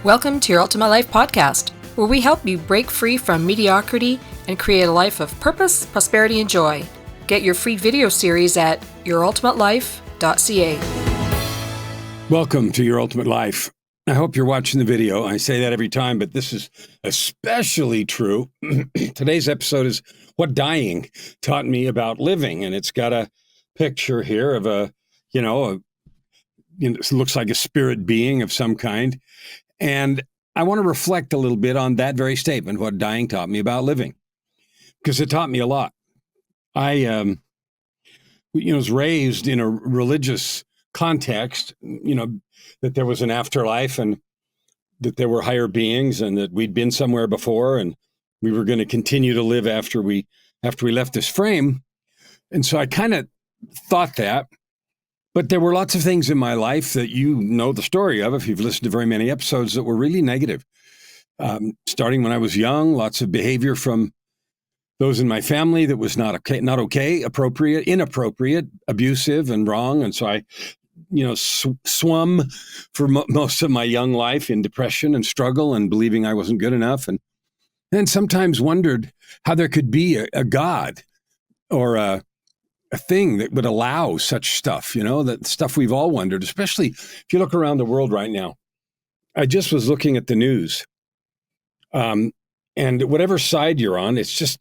Welcome to Your Ultimate Life podcast, where we help you break free from mediocrity and create a life of purpose, prosperity, and joy. Get your free video series at yourultimatelife.ca. Welcome to Your Ultimate Life. I hope you're watching the video. I say that every time, but this is especially true. Today's episode is what dying taught me about living, and it's got a picture here of it looks like a spirit being of some kind. And I want to reflect a little bit on that very statement, what dying taught me about living, because it taught me a lot. I was raised in a religious context, that there was an afterlife and that there were higher beings and that we'd been somewhere before and we were going to continue to live after we left this frame. And so I kind of thought that. But there were lots of things in my life that you know the story of, if you've listened to very many episodes, that were really negative. Starting when I was young, lots of behavior from those in my family that was not okay, appropriate, inappropriate, abusive, and wrong. And so I, swum for most of my young life in depression and struggle and believing I wasn't good enough. And then sometimes wondered how there could be a God or a thing that would allow such stuff, that stuff we've all wondered, especially if you look around the world right now. I just was looking at the news, and whatever side you're on, it's just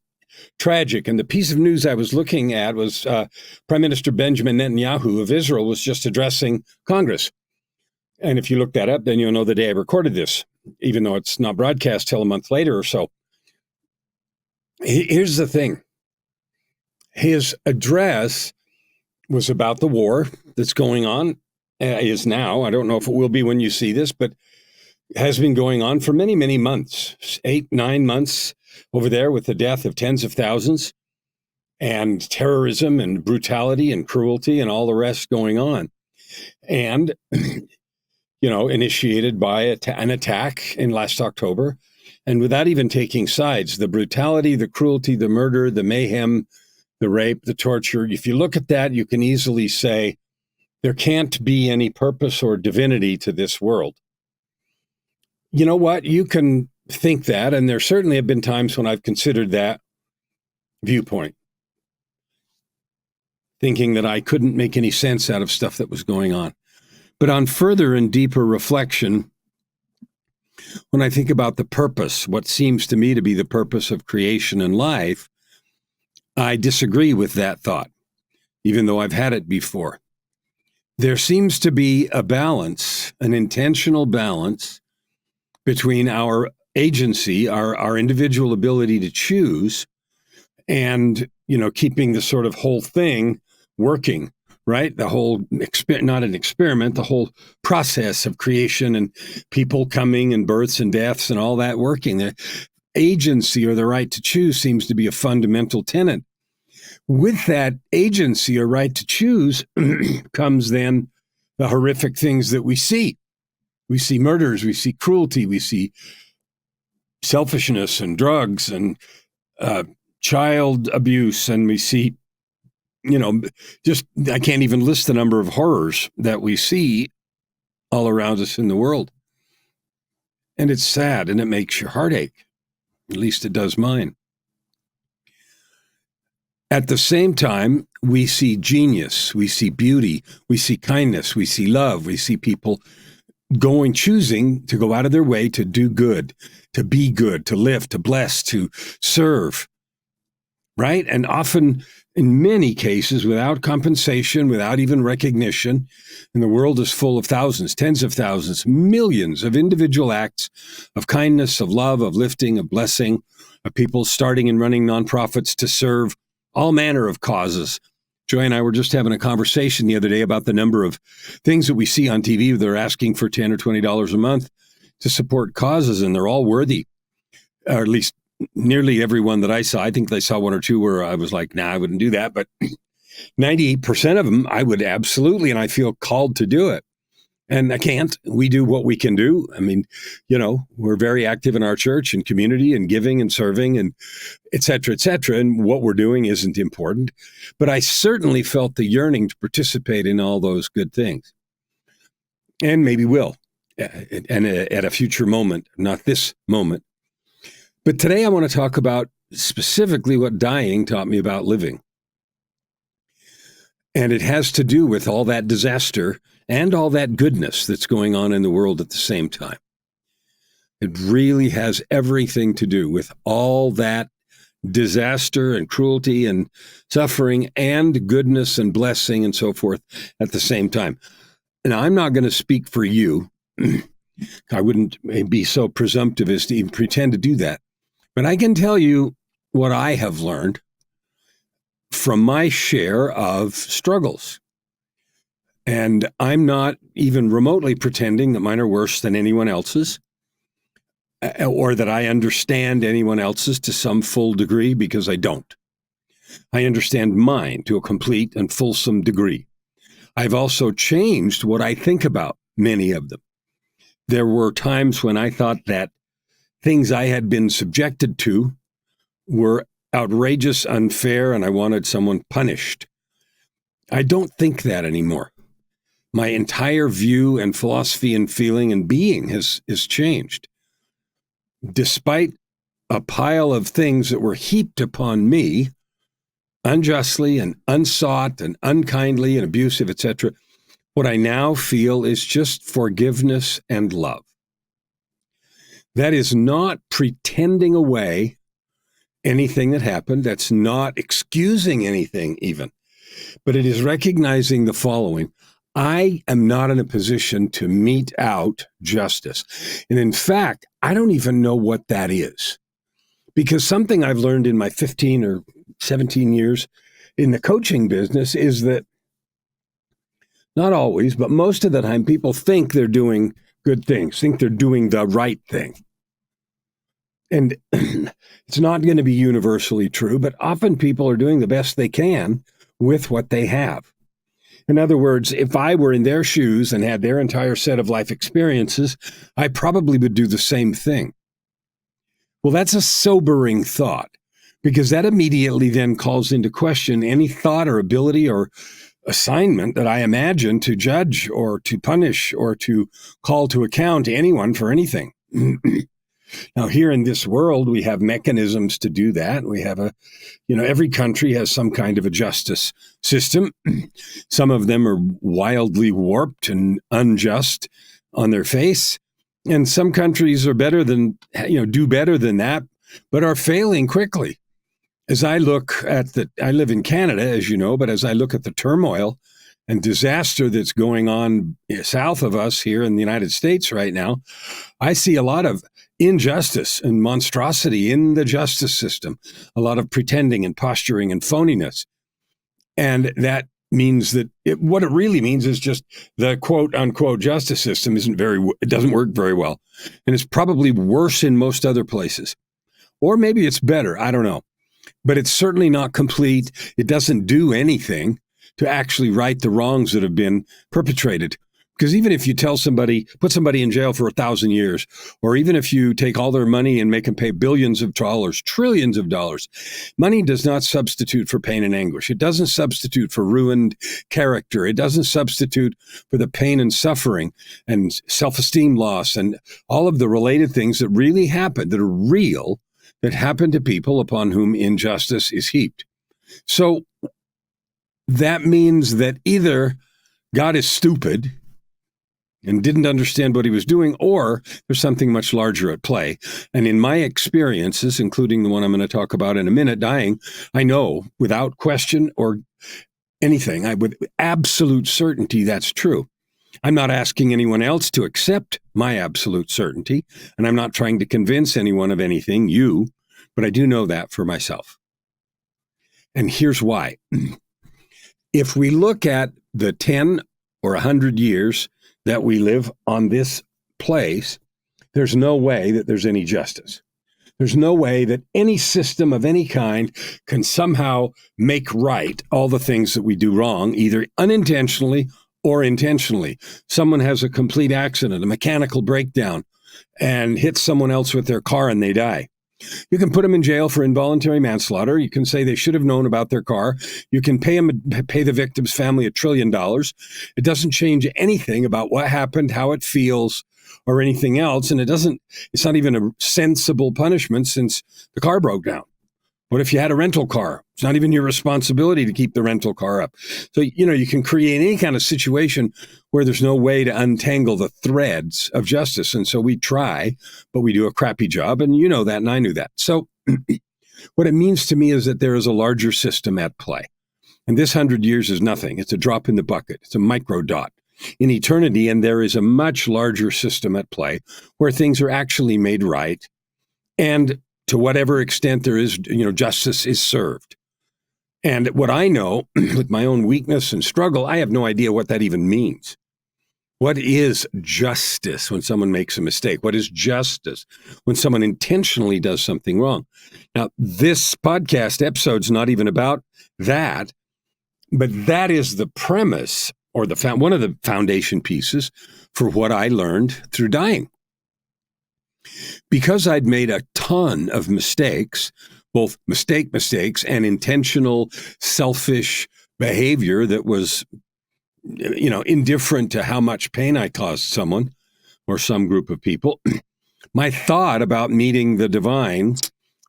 tragic. And the piece of news I was looking at was Prime Minister Benjamin Netanyahu of Israel was just addressing Congress. And if you look that up, then you'll know the day I recorded this, even though it's not broadcast till a month later or so. Here's the thing. His address was about the war that's going on, is now. I don't know if it will be when you see this, but has been going on for many, many months, 8-9 months over there, with the death of tens of thousands and terrorism and brutality and cruelty and all the rest going on. And, initiated by an attack in last October, and without even taking sides, the brutality, the cruelty, the murder, the mayhem, the rape, the torture. If you look at that, you can easily say there can't be any purpose or divinity to this world. You know what? You can think that, and there certainly have been times when I've considered that viewpoint, thinking that I couldn't make any sense out of stuff that was going on. But on further and deeper reflection, when I think about the purpose, what seems to me to be the purpose of creation and life, I disagree with that thought, even though I've had it before. There seems to be a balance, an intentional balance between our agency, our individual ability to choose, and, keeping the sort of whole thing working, right? The whole, not an experiment, the whole process of creation and people coming and births and deaths and all that working. The agency or the right to choose seems to be a fundamental tenet. With that agency or right to choose comes then the horrific things that we see. We see murders, we see cruelty, we see selfishness and drugs and child abuse, and we see, I can't even list the number of horrors that we see all around us in the world. And it's sad, and it makes your heart ache. At least it does mine. At the same time, we see genius, we see beauty, we see kindness, we see love, we see people choosing to go out of their way to do good, to be good, to live, to bless, to serve, right? And often, in many cases, without compensation, without even recognition. And the world is full of thousands, tens of thousands, millions of individual acts of kindness, of love, of lifting, of blessing, of people starting and running nonprofits to serve all manner of causes. Joy and I were just having a conversation the other day about the number of things that we see on TV that are asking for $10 or $20 a month to support causes, and they're all worthy, or at least nearly everyone that I saw. I think I saw one or two where I was like, nah, I wouldn't do that. But 98% of them, I would absolutely, and I feel called to do it. And I can't. We do what we can do. I mean, we're very active in our church and community and giving and serving and et cetera, et cetera. And what we're doing isn't important. But I certainly felt the yearning to participate in all those good things. And maybe will. and at a future moment, not this moment. But today I want to talk about specifically what dying taught me about living. And it has to do with all that disaster and all that goodness that's going on in the world at the same time. It really has everything to do with all that disaster and cruelty and suffering and goodness and blessing and so forth at the same time. And I'm not going to speak for you. I wouldn't be so presumptive as to even pretend to do that. But I can tell you what I have learned from my share of struggles. And I'm not even remotely pretending that mine are worse than anyone else's, or that I understand anyone else's to some full degree, because I don't. I understand mine to a complete and fulsome degree. I've also changed what I think about many of them. There were times when I thought that things I had been subjected to were outrageous, unfair, and I wanted someone punished. I don't think that anymore. My entire view and philosophy and feeling and being has changed. Despite a pile of things that were heaped upon me, unjustly and unsought and unkindly and abusive, etc., what I now feel is just forgiveness and love. That is not pretending away anything that happened. That's not excusing anything even. But it is recognizing the following. I am not in a position to mete out justice. And in fact, I don't even know what that is. Because something I've learned in my 15 or 17 years in the coaching business is that not always, but most of the time, people think they're doing good things, think they're doing the right thing. And it's not going to be universally true, but often people are doing the best they can with what they have. In other words, if I were in their shoes and had their entire set of life experiences, I probably would do the same thing. Well, that's a sobering thought, because that immediately then calls into question any thought or ability or assignment that I imagine to judge or to punish or to call to account anyone for anything. Now, here in this world, we have mechanisms to do that. We have every country has some kind of a justice system. Some of them are wildly warped and unjust on their face. And some countries are do better than that, but are failing quickly. As I look at I live in Canada, as you know, but as I look at the turmoil and disaster that's going on south of us here in the United States right now, I see a lot of injustice and monstrosity in the justice system, a lot of pretending and posturing and phoniness. And that means that what it really means is just the quote unquote justice system it doesn't work very well. And it's probably worse in most other places. Or maybe it's better. I don't know. But it's certainly not complete. It doesn't do anything to actually right the wrongs that have been perpetrated. Because even if you put somebody in jail for 1,000 years, or even if you take all their money and make them pay billions of dollars, trillions of dollars, money does not substitute for pain and anguish. It doesn't substitute for ruined character. It doesn't substitute for the pain and suffering and self-esteem loss and all of the related things that really happen, that are real, that happen to people upon whom injustice is heaped. So that means that either God is stupid and didn't understand what he was doing, or there's something much larger at play. And in my experiences, including the one I'm going to talk about in a minute, dying, I know without question or anything, with absolute certainty, that's true. I'm not asking anyone else to accept my absolute certainty, and I'm not trying to convince anyone of anything, but I do know that for myself. And here's why. If we look at the 10 or 100 years that we live on this place, there's no way that there's any justice. There's no way that any system of any kind can somehow make right all the things that we do wrong, either unintentionally or intentionally. Someone has a complete accident, a mechanical breakdown, and hits someone else with their car and they die. You can put them in jail for involuntary manslaughter. You can say they should have known about their car. You can pay the victim's family $1 trillion. It doesn't change anything about what happened, how it feels, or anything else. And it's not even a sensible punishment since the car broke down. What if you had a rental car? It's not even your responsibility to keep the rental car up. So, you can create any kind of situation where there's no way to untangle the threads of justice. And so we try, but we do a crappy job. And you know that, and I knew that. So what it means to me is that there is a larger system at play. And this 100 years is nothing. It's a drop in the bucket. It's a micro dot in eternity. And there is a much larger system at play where things are actually made right. And to whatever extent there is, justice is served. And what I know with my own weakness and struggle, I have no idea what that even means. What is justice when someone makes a mistake? What is justice when someone intentionally does something wrong? Now, this podcast episode's not even about that, but that is the premise or one of the foundation pieces for what I learned through dying. Because I'd made a ton of mistakes, both mistakes and intentional, selfish behavior that was, indifferent to how much pain I caused someone or some group of people, my thought about meeting the divine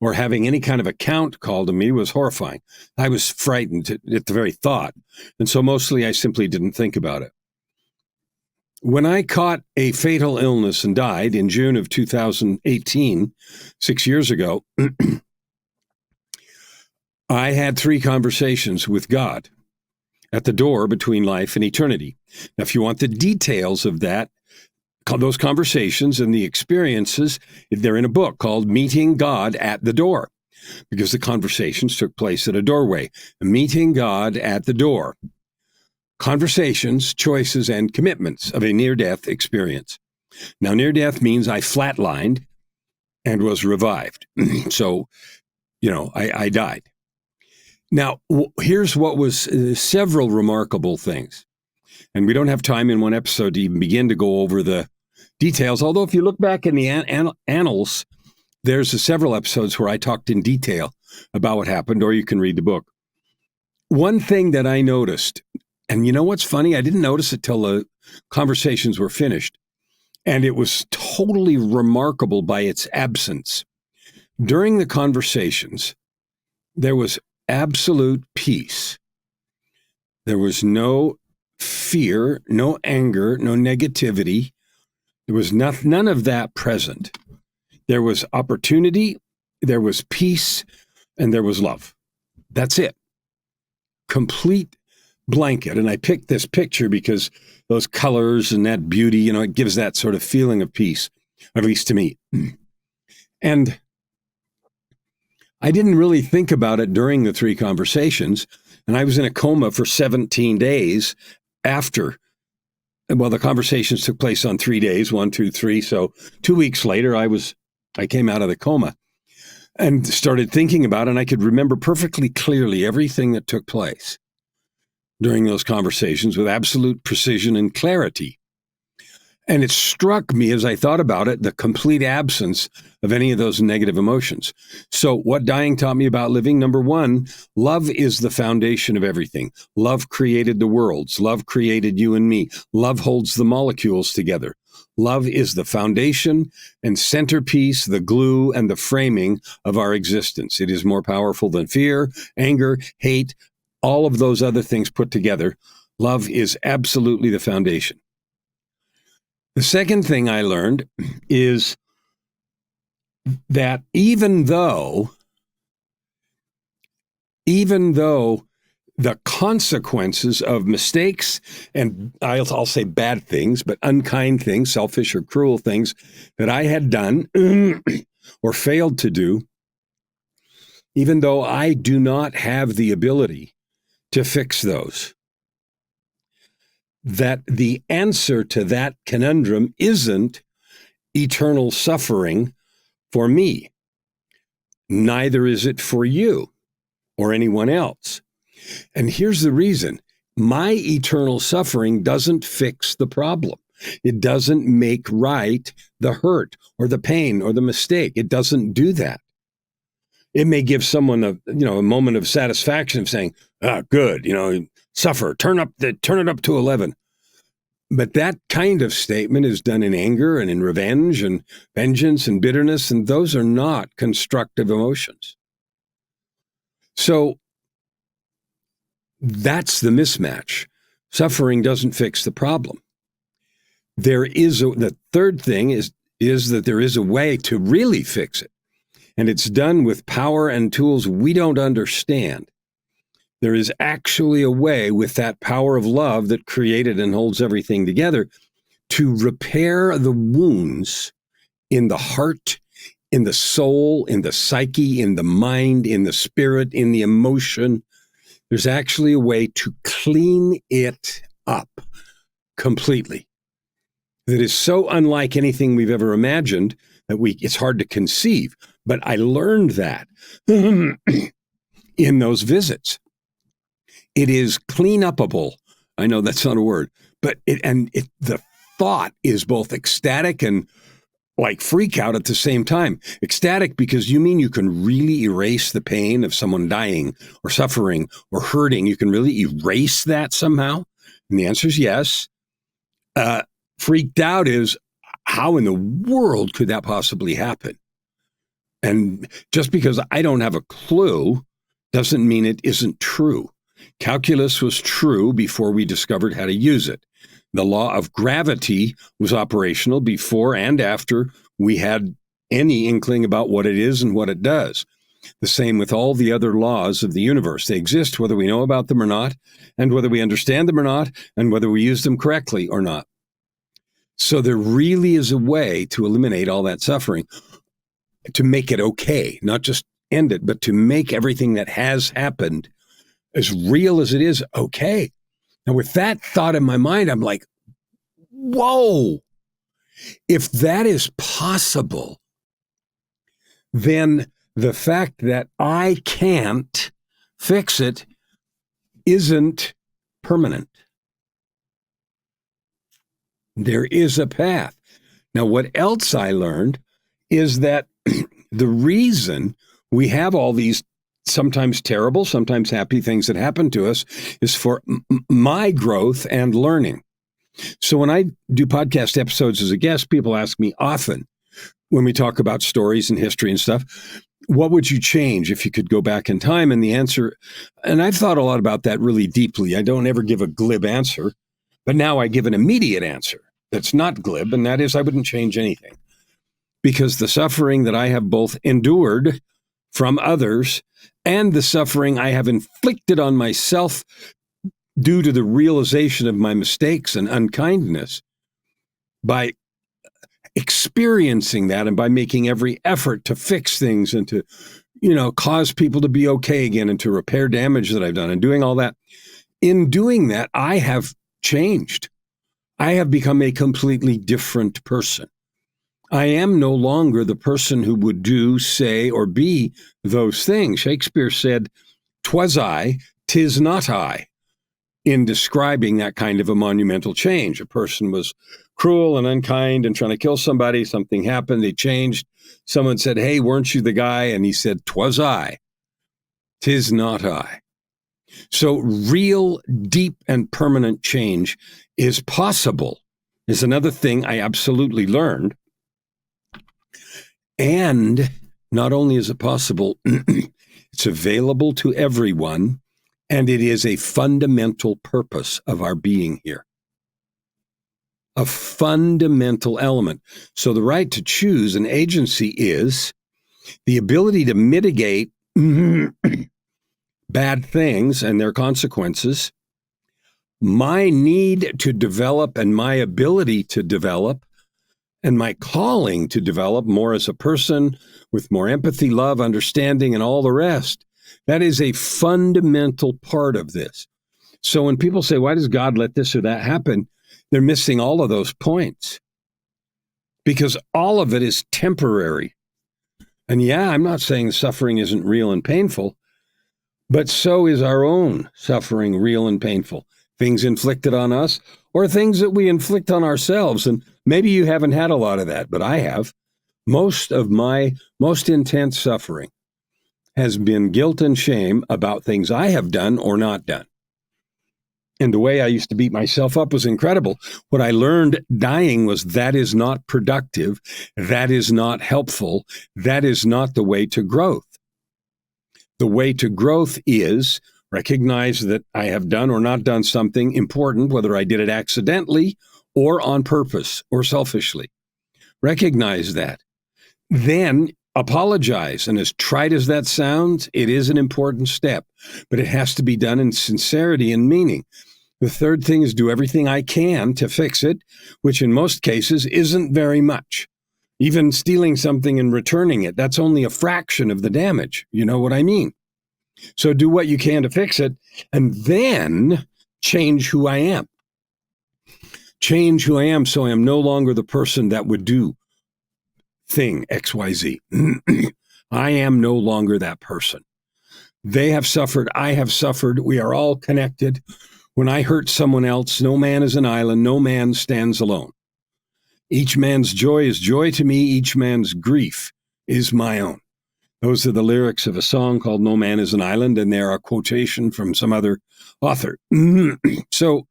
or having any kind of account called to me was horrifying. I was frightened at the very thought. And so mostly I simply didn't think about it. When I caught a fatal illness and died in June of 2018, 6 years ago, I had 3 conversations with God at the door between life and eternity. Now, if you want the details of those conversations and the experiences, they're in a book called Meeting God at the Door, because the conversations took place at a doorway. Meeting God at the Door. Conversations, choices, and commitments of a near-death experience. Now, near-death means I flatlined and was revived. So, I died. Now, here's what was several remarkable things. And we don't have time in one episode to even begin to go over the details. Although if you look back in the annals, there's several episodes where I talked in detail about what happened, or you can read the book. One thing that I noticed, and you know what's funny? I didn't notice it till the conversations were finished. And it was totally remarkable by its absence. During the conversations, there was absolute peace. There was no fear, no anger, no negativity. There was none of that present. There was opportunity, there was peace, and there was love. That's it. Complete blanket. And I picked this picture because those colors and that beauty, it gives that sort of feeling of peace, at least to me. And I didn't really think about it during the 3 conversations, and I was in a coma for 17 days after. Well, the conversations took place on 3 days, 1, 2, 3. So 2 weeks later, I came out of the coma and started thinking about it, and I could remember perfectly clearly everything that took place during those conversations with absolute precision and clarity. And it struck me as I thought about it, the complete absence of any of those negative emotions. So what dying taught me about living, number 1, love is the foundation of everything. Love created the worlds. Love created you and me. Love holds the molecules together. Love is the foundation and centerpiece, the glue and the framing of our existence. It is more powerful than fear, anger, hate, all of those other things put together. Love is absolutely the foundation. The second thing I learned is that even though the consequences of mistakes and I'll say bad things, but unkind things, selfish or cruel things that I had done or failed to do, even though I do not have the ability to fix those, that the answer to that conundrum isn't eternal suffering for me. Neither is it for you or anyone else. And here's the reason. My eternal suffering doesn't fix the problem. It doesn't make right the hurt or the pain or the mistake. It doesn't do that. It may give someone a moment of satisfaction of saying, good, suffer, turn it up to 11. But that kind of statement is done in anger and in revenge and vengeance and bitterness, and those are not constructive emotions. So that's the mismatch. Suffering doesn't fix the problem. The third thing is that there is a way to really fix it, and it's done with power and tools we don't understand. There is actually a way with that power of love that created and holds everything together to repair the wounds in the heart, in the soul, in the psyche, in the mind, in the spirit, in the emotion. There's actually a way to clean it up completely that is so unlike anything we've ever imagined that it's hard to conceive. But I learned that in those visits. It is clean-upable. I know that's not a word, but the thought is both ecstatic and like freak out at the same time. Ecstatic because you mean you can really erase the pain of someone dying or suffering or hurting. You can really erase that somehow? And the answer is yes. Freaked out is, how in the world could that possibly happen? And just because I don't have a clue doesn't mean it isn't true. Calculus was true before we discovered how to use it. The law of gravity was operational before and after we had any inkling about what it is and what it does. The same with all the other laws of the universe. They exist whether we know about them or not, and whether we understand them or not, and whether we use them correctly or not. So there really is a way to eliminate all that suffering, to make it okay, not just end it, but to make everything that has happened, as real as it is, okay. Now, with that thought in my mind, I'm like, whoa, if that is possible, then the fact that I can't fix it isn't permanent. There is a path. Now, what else I learned is that the reason we have all these sometimes terrible, sometimes happy things that happen to us is for my growth and learning. So when I do podcast episodes as a guest, people ask me often when we talk about stories and history and stuff, what would you change if you could go back in time? And the answer, and I've thought a lot about that really deeply. I don't ever give a glib answer, but now I give an immediate answer that's not glib, and that is I wouldn't change anything. Because the suffering that I have both endured from others and the suffering I have inflicted on myself due to the realization of my mistakes and unkindness, by experiencing that and by making every effort to fix things and to, cause people to be okay again and to repair damage that I've done and doing all that. In doing that, I have changed. I have become a completely different person. I am no longer the person who would do, say, or be those things. Shakespeare said, "'Twas I, 'tis not I," in describing that kind of a monumental change. A person was cruel and unkind and trying to kill somebody. Something happened. They changed. Someone said, "Hey, weren't you the guy?" And he said, "'Twas I, 'tis not I." So real, deep, and permanent change is possible. Is another thing I absolutely learned. And not only is it possible, it's available to everyone, and it is a fundamental purpose of our being here. A fundamental element. So the right to choose an agency is the ability to mitigate bad things and their consequences, my need to develop and my ability to develop, and my calling to develop more as a person with more empathy, love, understanding, and all the rest. That is a fundamental part of this. So when people say, why does God let this or that happen? They're missing all of those points, because all of it is temporary. And yeah, I'm not saying suffering isn't real and painful, but so is our own suffering real and painful. Things inflicted on us or things that we inflict on ourselves. And maybe you haven't had a lot of that, but I have. Most of my most intense suffering has been guilt and shame about things I have done or not done. And the way I used to beat myself up was incredible. What I learned dying was that is not productive. That is not helpful. That is not the way to growth. The way to growth is recognize that I have done or not done something important, whether I did it accidentally or on purpose or selfishly. Recognize that. Then apologize. And as trite as that sounds, it is an important step, but it has to be done in sincerity and meaning. The third thing is do everything I can to fix it, which in most cases isn't very much. Even stealing something and returning it, that's only a fraction of the damage. You know what I mean? So do what you can to fix it, and then change who I am. Change who I am so I am no longer the person that would do thing XYZ. I am no longer that person. They have suffered. I have suffered. We are all connected. When I hurt someone else, no man is an island. No man stands alone. Each man's joy is joy to me. Each man's grief is my own. Those are the lyrics of a song called No Man is an Island, and they're a quotation from some other author. So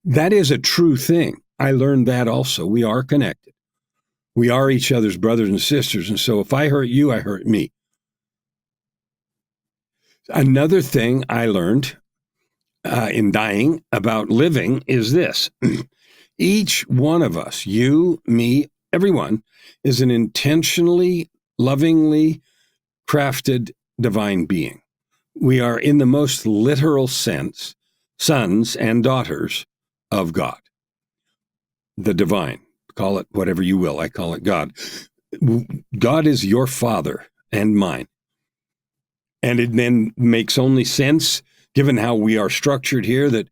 that is a true thing. I learned that also. We are connected. We are each other's brothers and sisters. And so if I hurt you, I hurt me. Another thing I learned in dying about living is this. Each one of us, you, me, everyone, is an intentionally, lovingly crafted divine being. We are, in the most literal sense, sons and daughters of God. The divine. Call it whatever you will. I call it God. God is your father and mine. And it then makes only sense, given how we are structured here, that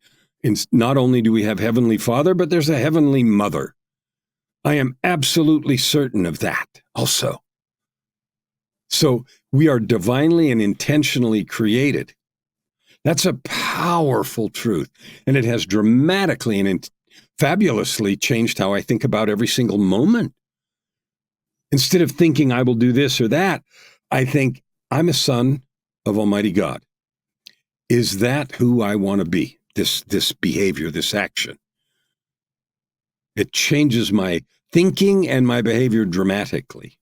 not only do we have Heavenly Father, but there's a Heavenly Mother. I am absolutely certain of that also. So we are divinely and intentionally created. That's a powerful truth. And it has dramatically and fabulously changed how I think about every single moment. Instead of thinking I will do this or that, I think I'm a son of Almighty God. Is that who I want to be? This behavior, this action. It changes my thinking and my behavior dramatically.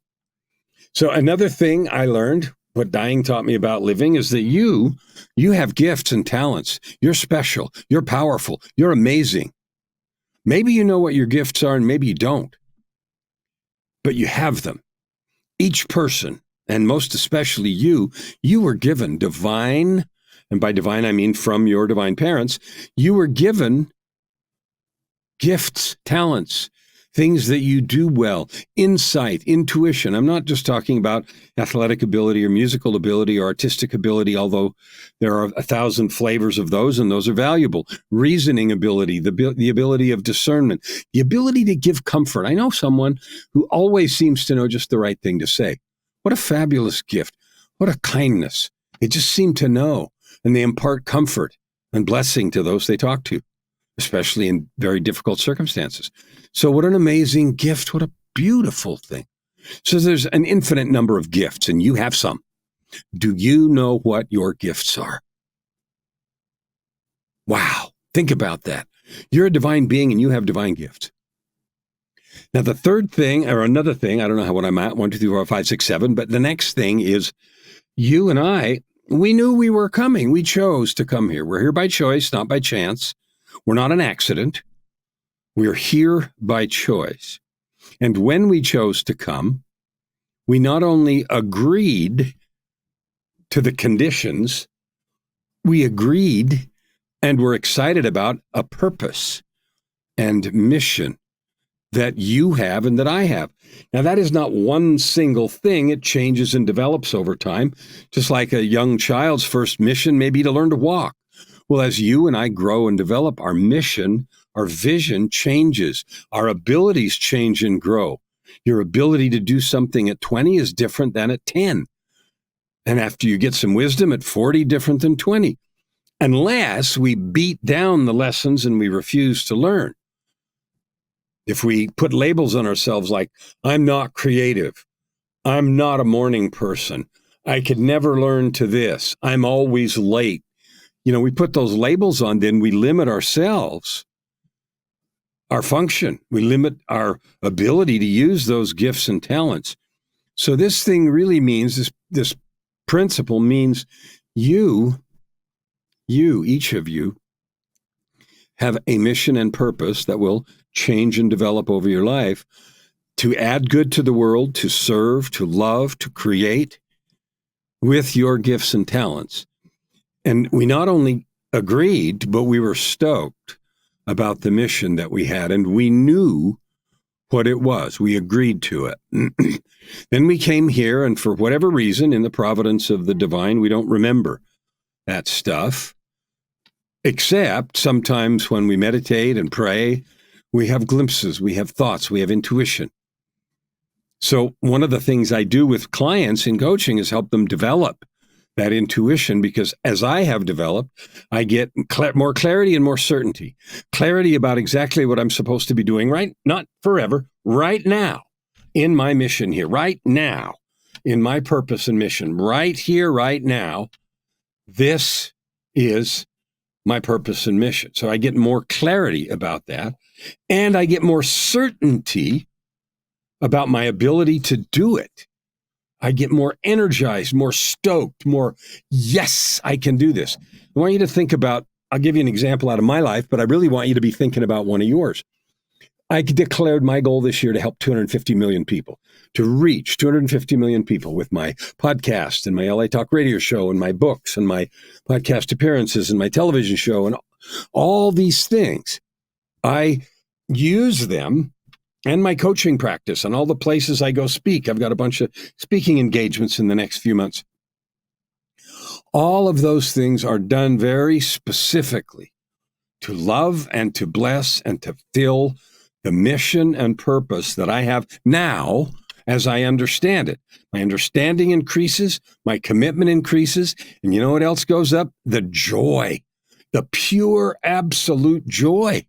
So another thing I learned, what dying taught me about living, is that you have gifts and talents. You're special. You're powerful. You're amazing. Maybe you know what your gifts are and maybe you don't, but you have them. Each person, and most especially you were given divine, and by divine I mean from your divine parents, you were given gifts, talents, things that you do well, insight, intuition. I'm not just talking about athletic ability or musical ability or artistic ability, although there are 1,000 flavors of those, and those are valuable. Reasoning ability, the ability of discernment, the ability to give comfort. I know someone who always seems to know just the right thing to say. What a fabulous gift. What a kindness. They just seem to know, and they impart comfort and blessing to those they talk to, especially in very difficult circumstances. So what an amazing gift. What a beautiful thing. So there's an infinite number of gifts, and you have some. Do you know what your gifts are? Wow. Think about that. You're a divine being, and you have divine gifts. Now, the third thing, or another thing, I don't know what I'm at, 1, 2, 3, 4, 5, 6, 7, but the next thing is you and I, we knew we were coming. We chose to come here. We're here by choice, not by chance. We're not an accident. We're here by choice. And when we chose to come, we not only agreed to the conditions, we agreed and were excited about a purpose and mission that you have and that I have. Now, that is not one single thing. It changes and develops over time, just like a young child's first mission may be to learn to walk. Well, as you and I grow and develop, our mission, our vision changes. Our abilities change and grow. Your ability to do something at 20 is different than at 10. And after you get some wisdom at 40, different than 20. Unless we beat down the lessons and we refuse to learn. If we put labels on ourselves like, I'm not creative, I'm not a morning person, I could never learn to this, I'm always late, We put those labels on, then we limit ourselves, our function. We limit our ability to use those gifts and talents. So this thing really means, this principle means you, each of you, have a mission and purpose that will change and develop over your life to add good to the world, to serve, to love, to create with your gifts and talents. And we not only agreed, but we were stoked about the mission that we had, and we knew what it was. We agreed to it. Then we came here, and for whatever reason, in the providence of the divine, we don't remember that stuff. Except sometimes when we meditate and pray, we have glimpses, we have thoughts, we have intuition. So one of the things I do with clients in coaching is help them develop that intuition, because as I have developed, I get more clarity and more certainty. Clarity about exactly what I'm supposed to be doing, right? Not forever, right now, in my mission here, right now, in my purpose and mission, right here, right now. This is my purpose and mission. So I get more clarity about that, and I get more certainty about my ability to do it. I get more energized, more stoked, more, yes, I can do this. I want you to think about, I'll give you an example out of my life, but I really want you to be thinking about one of yours. I declared my goal this year to help 250 million people, to reach 250 million people with my podcast and my LA Talk radio show and my books and my podcast appearances and my television show and all these things. I use them and my coaching practice and all the places I go speak. I've got a bunch of speaking engagements in the next few months. All of those things are done very specifically to love and to bless and to fill the mission and purpose that I have now as I understand it. My understanding increases, my commitment increases, and you know what else goes up? The joy, the pure, absolute joy.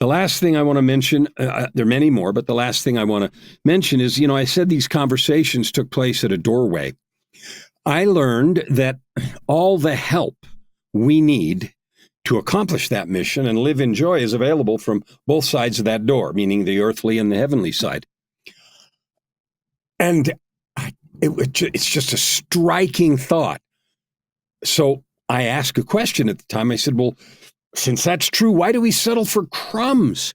The last thing I want to mention, there are many more, but the last thing I want to mention is, I said these conversations took place at a doorway. I learned that all the help we need to accomplish that mission and live in joy is available from both sides of that door, meaning the earthly and the heavenly side. And it's just a striking thought. So I asked a question at the time. I said, well, since that's true, why do we settle for crumbs?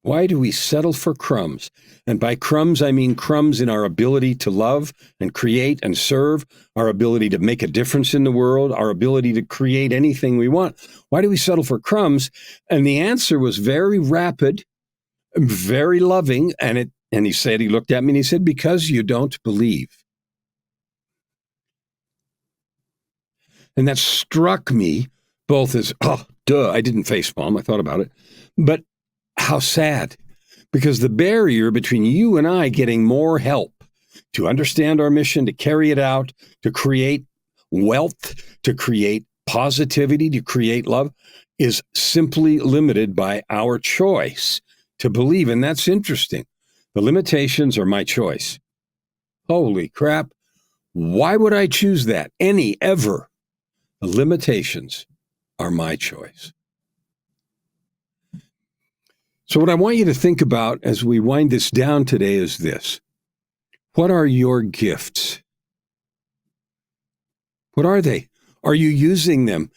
Why do we settle for crumbs? And by crumbs, I mean crumbs in our ability to love and create and serve, our ability to make a difference in the world, our ability to create anything we want. Why do we settle for crumbs? And the answer was very rapid, very loving. And he looked at me and he said, because you don't believe. And that struck me both as, I didn't facepalm, I thought about it, but how sad, because the barrier between you and I getting more help to understand our mission, to carry it out, to create wealth, to create positivity, to create love, is simply limited by our choice to believe. And that's interesting. The limitations are my choice. Holy crap. Why would I choose that? Ever? The limitations are my choice. So what I want you to think about as we wind this down today is this. What are your gifts? What are they? Are you using them?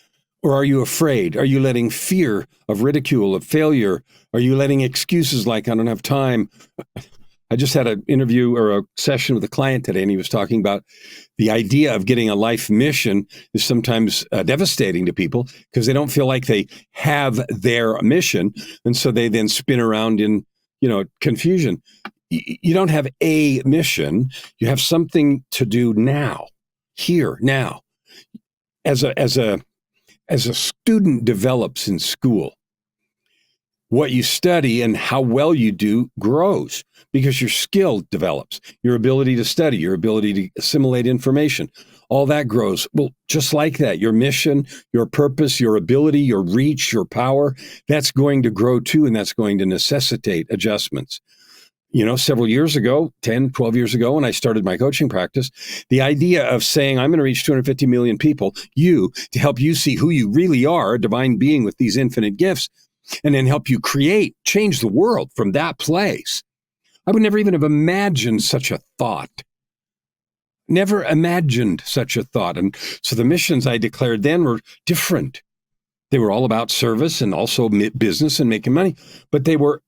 Or are you afraid? Are you letting fear of ridicule, of failure? Are you letting excuses like, I don't have time? I just had an interview or a session with a client today, and he was talking about the idea of getting a life mission is sometimes devastating to people because they don't feel like they have their mission. And so they then spin around in, confusion. You don't have a mission. You have something to do now, here, now. As a student develops in school, what you study and how well you do grows because your skill develops, your ability to study, your ability to assimilate information, all that grows. Well, just like that, your mission, your purpose, your ability, your reach, your power, that's going to grow too, and that's going to necessitate adjustments. Several years ago, 10, 12 years ago, when I started my coaching practice, the idea of saying, I'm going to reach 250 million people, to help you see who you really are, a divine being with these infinite gifts, and then help you change the world from that place. I would never even have imagined such a thought. Never imagined such a thought. And so the missions I declared then were different. They were all about service and also business and making money, but they were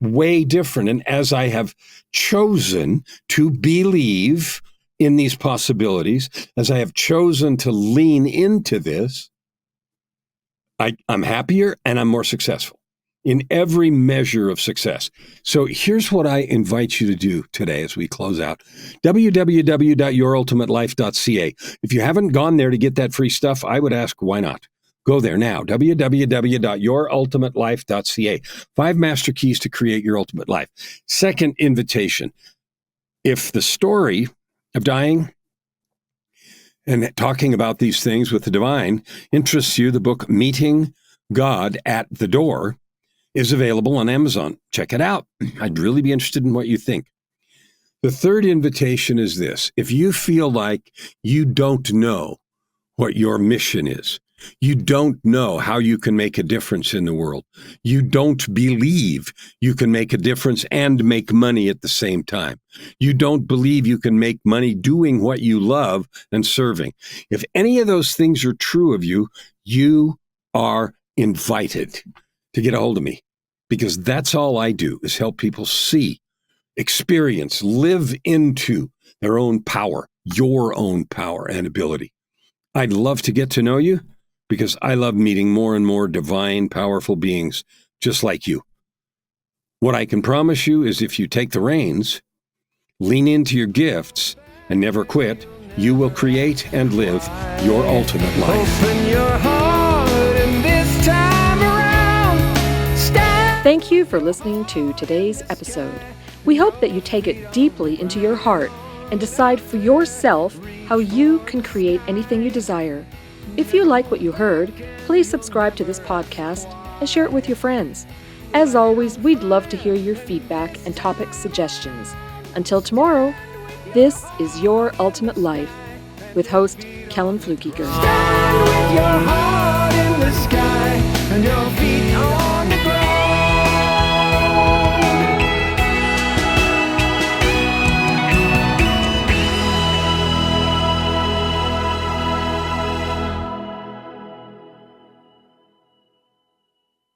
way different. And as I have chosen to believe in these possibilities, as I have chosen to lean into this, I'm happier and I'm more successful in every measure of success. So here's what I invite you to do today as we close out. www.yourultimatelife.ca. If you haven't gone there to get that free stuff, I would ask, why not? Go there now, www.yourultimatelife.ca. 5 master keys to create your ultimate life. Second invitation. If the story of dying and talking about these things with the divine interests you, the book Meeting God at the Door is available on Amazon. Check it out. I'd really be interested in what you think. The third invitation is this. If you feel like you don't know what your mission is, you don't know how you can make a difference in the world, you don't believe you can make a difference and make money at the same time, you don't believe you can make money doing what you love and serving. If any of those things are true of you, you are invited to get a hold of me, because that's all I do is help people see, experience, live into their own power, your own power and ability. I'd love to get to know you, because I love meeting more and more divine, powerful beings just like you. What I can promise you is if you take the reins, lean into your gifts, and never quit, you will create and live your ultimate life. Open your heart and this time around, Thank you for listening to today's episode. We hope that you take it deeply into your heart and decide for yourself how you can create anything you desire. If you like what you heard, please subscribe to this podcast and share it with your friends. As always, we'd love to hear your feedback and topic suggestions. Until tomorrow, this is Your Ultimate Life with host Kellen Flukiger. stand with your heart in the sky and your feet on the ground.